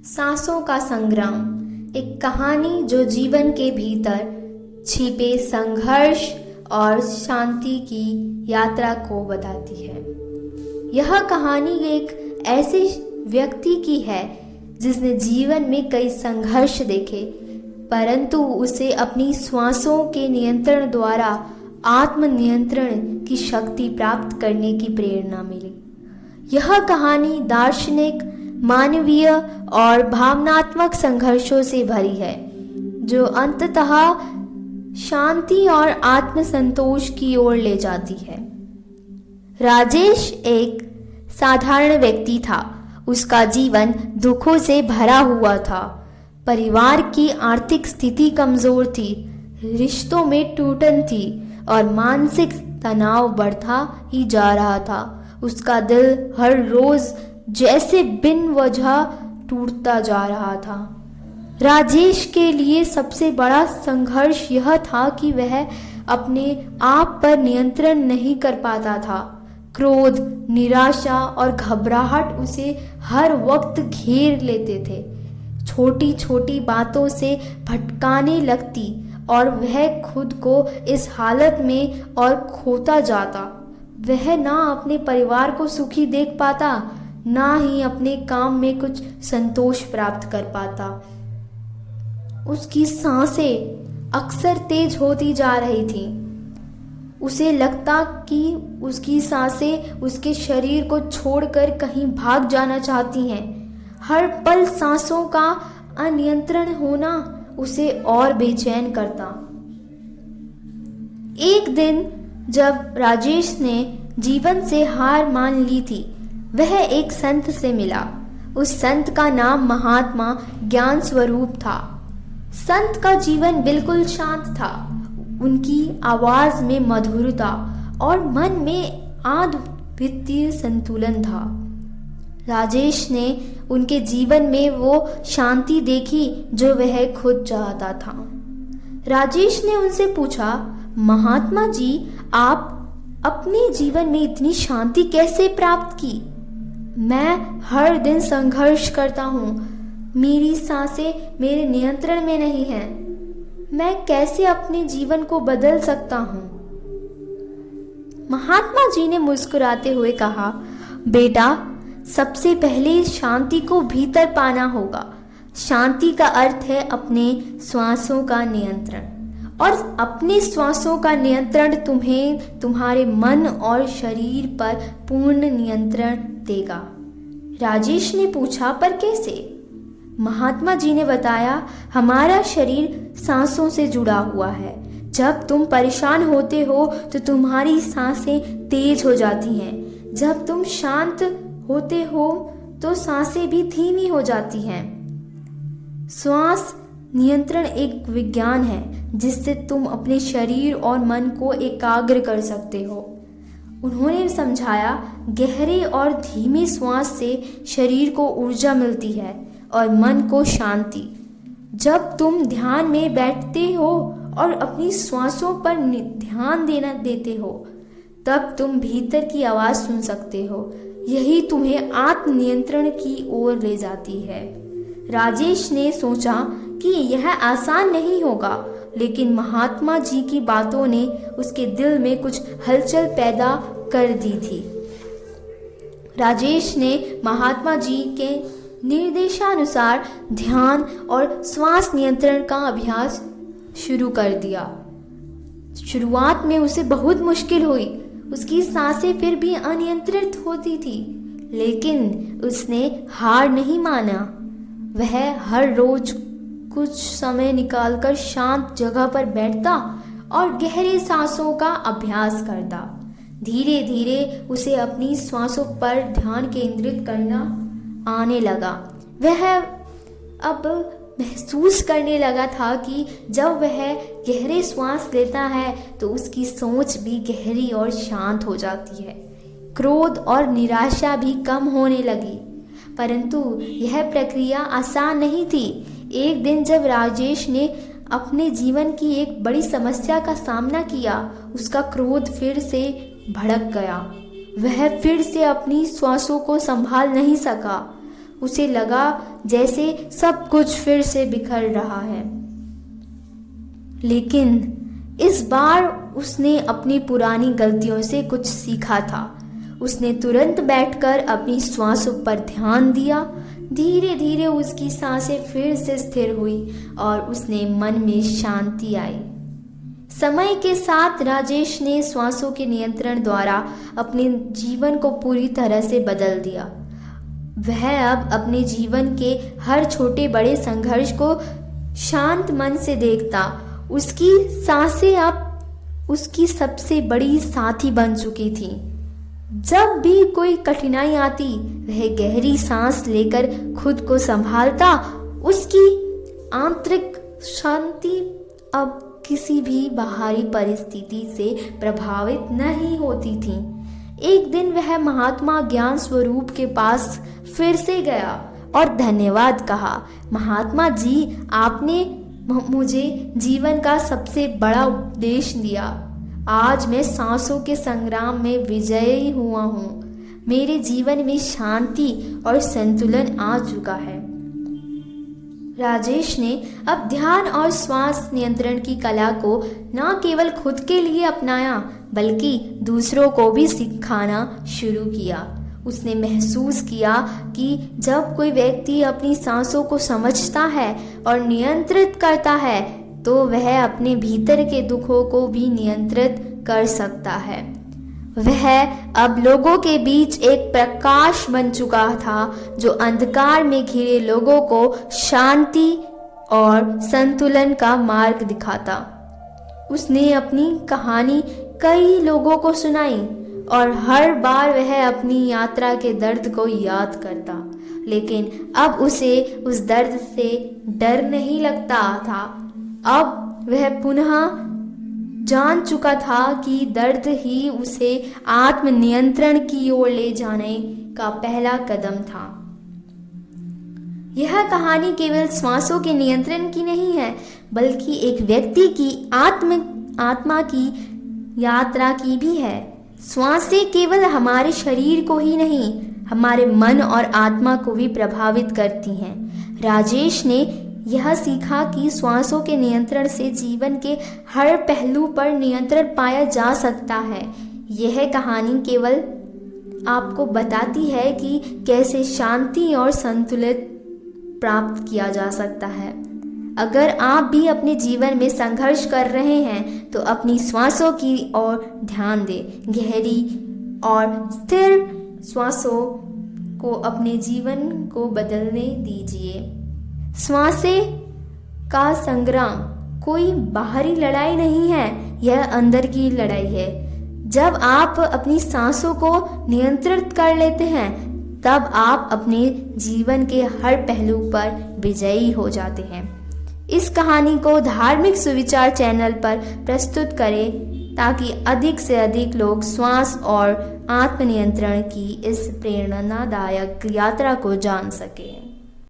सांसों का संग्राम, एक कहानी जो जीवन के भीतर छिपे संघर्ष और शांति की यात्रा को बताती है। यह कहानी एक ऐसे व्यक्ति की है जिसने जीवन में कई संघर्ष देखे, परंतु उसे अपनी श्वासों के नियंत्रण द्वारा आत्मनियंत्रण की शक्ति प्राप्त करने की प्रेरणा मिली। यह कहानी दार्शनिक, मानवीय और भावनात्मक संघर्षों से भरी है, जो अंततः शांति और आत्मसंतोष की ओर ले जाती है। राजेश एक साधारण व्यक्ति था। उसका जीवन दुखों से भरा हुआ था। परिवार की आर्थिक स्थिति कमजोर थी, रिश्तों में टूटन थी और मानसिक तनाव बढ़ता ही जा रहा था। उसका दिल हर रोज जैसे बिन वजह टूटता जा रहा था। राजेश के लिए सबसे बड़ा संघर्ष यह था कि वह अपने आप पर नियंत्रण नहीं कर पाता था। क्रोध, निराशा और घबराहट उसे हर वक्त घेर लेते थे। छोटी छोटी बातों से भटकाने लगती और वह खुद को इस हालत में और खोता जाता। वह ना अपने परिवार को सुखी देख पाता, ना ही अपने काम में कुछ संतोष प्राप्त कर पाता। उसकी सांसें अक्सर तेज होती जा रही थीं। उसे लगता कि उसकी सांसें उसके शरीर को छोड़कर कहीं भाग जाना चाहती हैं। हर पल सांसों का अनियंत्रण होना उसे और बेचैन करता। एक दिन जब राजेश ने जीवन से हार मान ली थी, वह एक संत से मिला। उस संत का नाम महात्मा ज्ञान स्वरूप था। संत का जीवन बिल्कुल शांत था। उनकी आवाज में मधुरता और मन में अद्वितीय संतुलन था। राजेश ने उनके जीवन में वो शांति देखी जो वह खुद चाहता था। राजेश ने उनसे पूछा, महात्मा जी, आप अपने जीवन में इतनी शांति कैसे प्राप्त की? मैं हर दिन संघर्ष करता हूँ। मेरी सांसें मेरे नियंत्रण में नहीं हैं। मैं कैसे अपने जीवन को बदल सकता हूँ? महात्मा जी ने मुस्कुराते हुए कहा, बेटा, सबसे पहले शांति को भीतर पाना होगा। शांति का अर्थ है अपने श्वासों का नियंत्रण, और अपने श्वासों का नियंत्रण तुम्हें तुम्हारे मन और शरीर पर पूर्ण नियंत्रण देगा। राजेश ने पूछा, पर कैसे? महात्मा जी ने बताया, हमारा शरीर सांसों से जुड़ा हुआ है। जब तुम परेशान होते हो तो तुम्हारी सांसें तेज हो जाती हैं। जब तुम शांत होते हो तो सांसें भी धीमी हो जाती हैं। श्वास नियंत्रण एक विज्ञान है जिससे तुम अपने शरीर और मन को एकाग्र कर सकते हो। उन्होंने समझाया, गहरे और धीमे श्वास से शरीर को ऊर्जा मिलती है और मन को शांति। जब तुम ध्यान में बैठते हो और अपनी श्वासों पर ध्यान देते हो, तब तुम भीतर की आवाज सुन सकते हो। यही तुम्हें आत्मनियंत्रण की ओर ले जाती है। राजेश ने सोचा कि यह आसान नहीं होगा, लेकिन महात्मा जी की बातों ने उसके दिल में कुछ हलचल पैदा कर दी थी। राजेश ने महात्मा जी के निर्देशानुसार ध्यान और श्वास नियंत्रण का अभ्यास शुरू कर दिया। शुरुआत में उसे बहुत मुश्किल हुई। उसकी सांसें फिर भी अनियंत्रित होती थी, लेकिन उसने हार नहीं माना। वह हर रोज कुछ समय निकालकर शांत जगह पर बैठता और गहरे सांसों का अभ्यास करता। धीरे धीरे उसे अपनी श्वासों पर ध्यान केंद्रित करना आने लगा। वह अब महसूस करने लगा था कि जब वह गहरे श्वास लेता है तो उसकी सोच भी गहरी और शांत हो जाती है। क्रोध और निराशा भी कम होने लगी। परंतु यह प्रक्रिया आसान नहीं थी। एक दिन जब राजेश ने अपने जीवन की एक बड़ी समस्या का सामना किया, उसका क्रोध फिर से भड़क गया। वह फिर से अपनी श्वासों को संभाल नहीं सका। उसे लगा जैसे सब कुछ फिर से बिखर रहा है। लेकिन इस बार उसने अपनी पुरानी गलतियों से कुछ सीखा था। उसने तुरंत बैठकर अपनी श्वासों पर ध्यान दिया। धीरे धीरे उसकी सांसें फिर से स्थिर हुई और उसने मन में शांति आई। समय के साथ राजेश ने श्वासों के नियंत्रण द्वारा अपने जीवन को पूरी तरह से बदल दिया। वह अब अपने जीवन के हर छोटे बड़े संघर्ष को शांत मन से देखता। उसकी सांसें अब उसकी सबसे बड़ी साथी बन चुकी थी। जब भी कोई कठिनाई आती, वह गहरी सांस लेकर खुद को संभालता। उसकी आंतरिक शांति अब किसी भी बाहरी परिस्थिति से प्रभावित नहीं होती थी। एक दिन वह महात्मा ज्ञान स्वरूप के पास फिर से गया और धन्यवाद कहा। महात्मा जी, आपने मुझे जीवन का सबसे बड़ा उपदेश दिया। आज मैं सांसों के संग्राम में विजयी हुआ हूँ। मेरे जीवन में शांति और संतुलन आ चुका है। राजेश ने अब ध्यान और श्वास नियंत्रण की कला को न केवल खुद के लिए अपनाया, बल्कि दूसरों को भी सिखाना शुरू किया। उसने महसूस किया कि जब कोई व्यक्ति अपनी सांसों को समझता है और नियंत्रित करता है, तो वह अपने भीतर के दुखों को भी नियंत्रित कर सकता है। वह अब लोगों के बीच एक प्रकाश बन चुका था, जो अंधकार में घिरे लोगों को शांति और संतुलन का मार्ग दिखाता। उसने अपनी कहानी कई लोगों को सुनाई और हर बार वह अपनी यात्रा के दर्द को याद करता, लेकिन अब उसे उस दर्द से डर नहीं लगता था। अब वह पुनः जान चुका था कि दर्द ही उसे आत्मनियंत्रण की ओर ले जाने का पहला कदम था। यह कहानी केवल श्वासों के नियंत्रण की नहीं है, बल्कि एक व्यक्ति की आत्मा की यात्रा की भी है। श्वासें केवल हमारे शरीर को ही नहीं, हमारे मन और आत्मा को भी प्रभावित करती हैं। राजेश ने यह सीखा कि श्वासों के नियंत्रण से जीवन के हर पहलू पर नियंत्रण पाया जा सकता है। यह कहानी केवल आपको बताती है कि कैसे शांति और संतुलित प्राप्त किया जा सकता है। अगर आप भी अपने जीवन में संघर्ष कर रहे हैं, तो अपनी श्वासों की ओर ध्यान दें। गहरी और स्थिर श्वासों को अपने जीवन को बदलने दीजिए। श्वासें का संग्राम कोई बाहरी लड़ाई नहीं है, यह अंदर की लड़ाई है। जब आप अपनी सांसों को नियंत्रित कर लेते हैं, तब आप अपने जीवन के हर पहलू पर विजयी हो जाते हैं। इस कहानी को धार्मिक सुविचार चैनल पर प्रस्तुत करें, ताकि अधिक से अधिक लोग श्वास और आत्मनियंत्रण की इस प्रेरणादायक यात्रा को जान सकें।